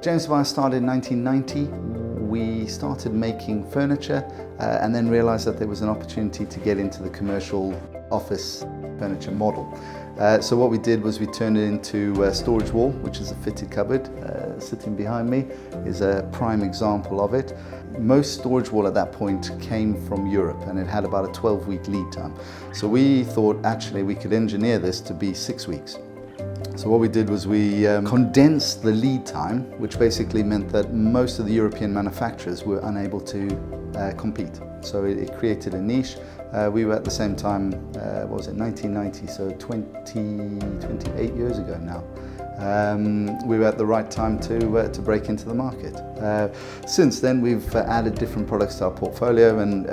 James Tobias started in 1990. We started making furniture and then realized that there was an opportunity to get into the commercial office furniture model. So what we did was we turned it into a storage wall, which is a fitted cupboard. Sitting behind me is a prime example of it. Most storage wall at that point came from Europe, and it had about a 12-week lead time. So we thought actually we could engineer this to be 6 weeks. So what we did was we condensed the lead time, which basically meant that most of the European manufacturers were unable to compete. So it created a niche. We were at the same time, what was it, 1990, so 28 years ago now. We were at the right time to break into the market. Since then we've added different products to our portfolio, and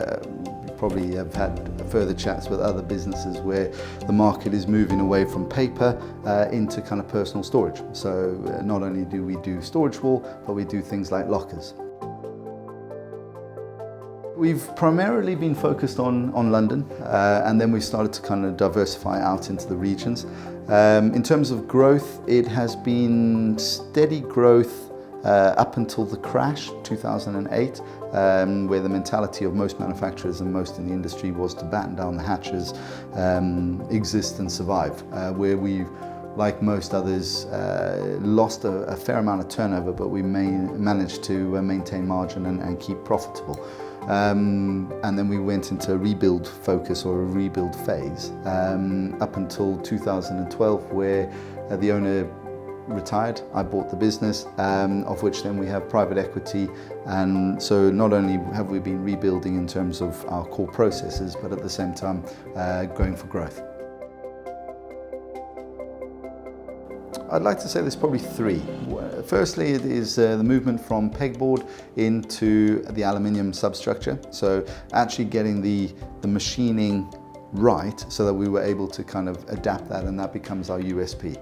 probably have had further chats with other businesses where the market is moving away from paper into kind of personal storage. So not only do we do storage wall, but we do things like lockers. We've primarily been focused on London, and then we started to kind of diversify out into the regions. In terms of growth, it has been steady growth up until the crash, 2008, where the mentality of most manufacturers and most in the industry was to batten down the hatches, exist and survive, where we, like most others, lost a fair amount of turnover, but we managed to maintain margin and keep profitable. And then we went into a rebuild focus, or a rebuild phase, up until 2012, where the owner retired. I bought the business, of which then we have private equity, and so not only have we been rebuilding in terms of our core processes, but at the same time going for growth. I'd like to say there's probably three. Firstly, it is the movement from pegboard into the aluminium substructure. So actually getting the machining right, so that we were able to kind of adapt that, and that becomes our USP.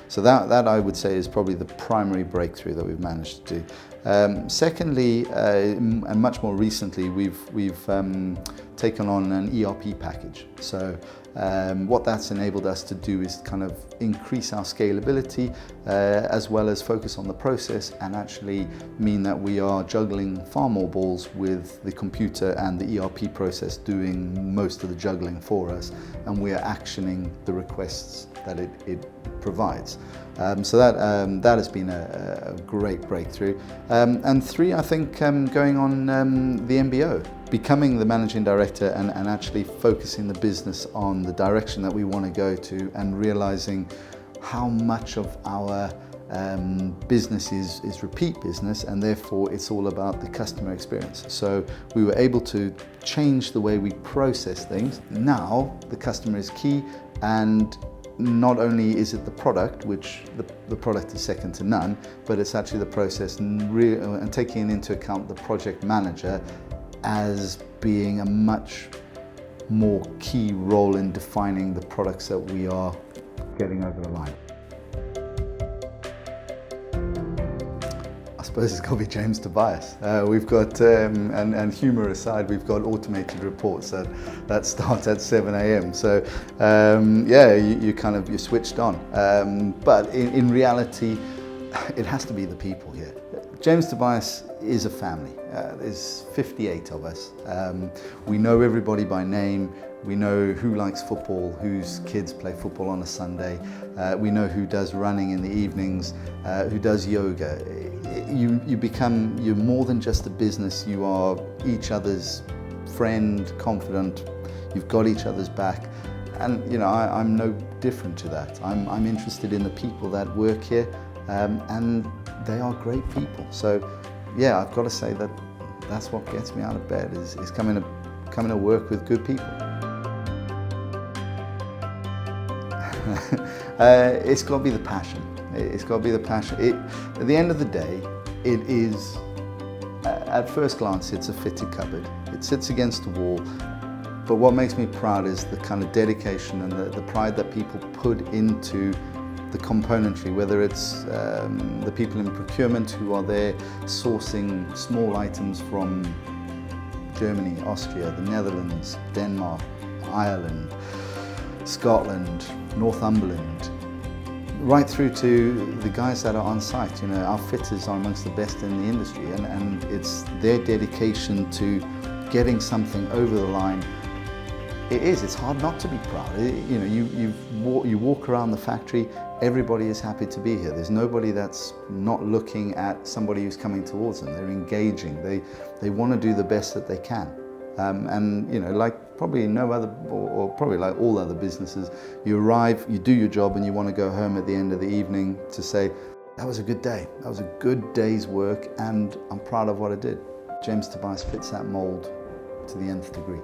So that I would say is probably the primary breakthrough that we've managed to do. Secondly, and much more recently, we've taken on an ERP package. So what that's enabled us to do is kind of increase our scalability, as well as focus on the process, and actually mean that we are juggling far more balls with the computer and the ERP process doing most of the juggling for us, and we are actioning the requests that it provides. So that has been a great breakthrough. And three, I think, going on the MBO, becoming the managing director and actually focusing the business on the direction that we want to go to, and realizing how much of our business is repeat business, and therefore it's all about the customer experience. So we were able to change the way we process things. Now the customer is key, and not only is it the product, which the product is second to none, but it's actually the process, and taking into account the project manager as being a much more key role in defining the products that we are getting over the line. I suppose it's got to be James Tobias. We've got, and humour aside, we've got automated reports that start at 7 a.m. So yeah, you're switched on. But in reality, it has to be the people here. James Tobias is a family. There's 58 of us. We know everybody by name. We know who likes football, whose kids play football on a Sunday. We know who does running in the evenings, who does yoga. You're more than just a business. You are each other's friend, confidant. You've got each other's back. And I'm no different to that. I'm interested in the people that work here, and they are great people. So yeah, I've got to say that's what gets me out of bed, is coming to work with good people. It's got to be the passion. It's got to be the passion. At the end of the day, it is, at first glance, it's a fitted cupboard. It sits against the wall. But what makes me proud is the kind of dedication and the pride that people put into the componentry, whether it's the people in procurement who are there sourcing small items from Germany, Austria, the Netherlands, Denmark, Ireland, Scotland, Northumberland, right through to the guys that are on site. You know, our fitters are amongst the best in the industry, and it's their dedication to getting something over the line. It's hard not to be proud. You know, you walk around the factory, everybody is happy to be here. There's nobody that's not looking at somebody who's coming towards them. They're engaging. They want to do the best that they can. And you know, like probably no other, or probably like all other businesses, you arrive, you do your job, and you want to go home at the end of the evening to say, that was a good day. That was a good day's work, and I'm proud of what I did. James Tobias fits that mold to the nth degree.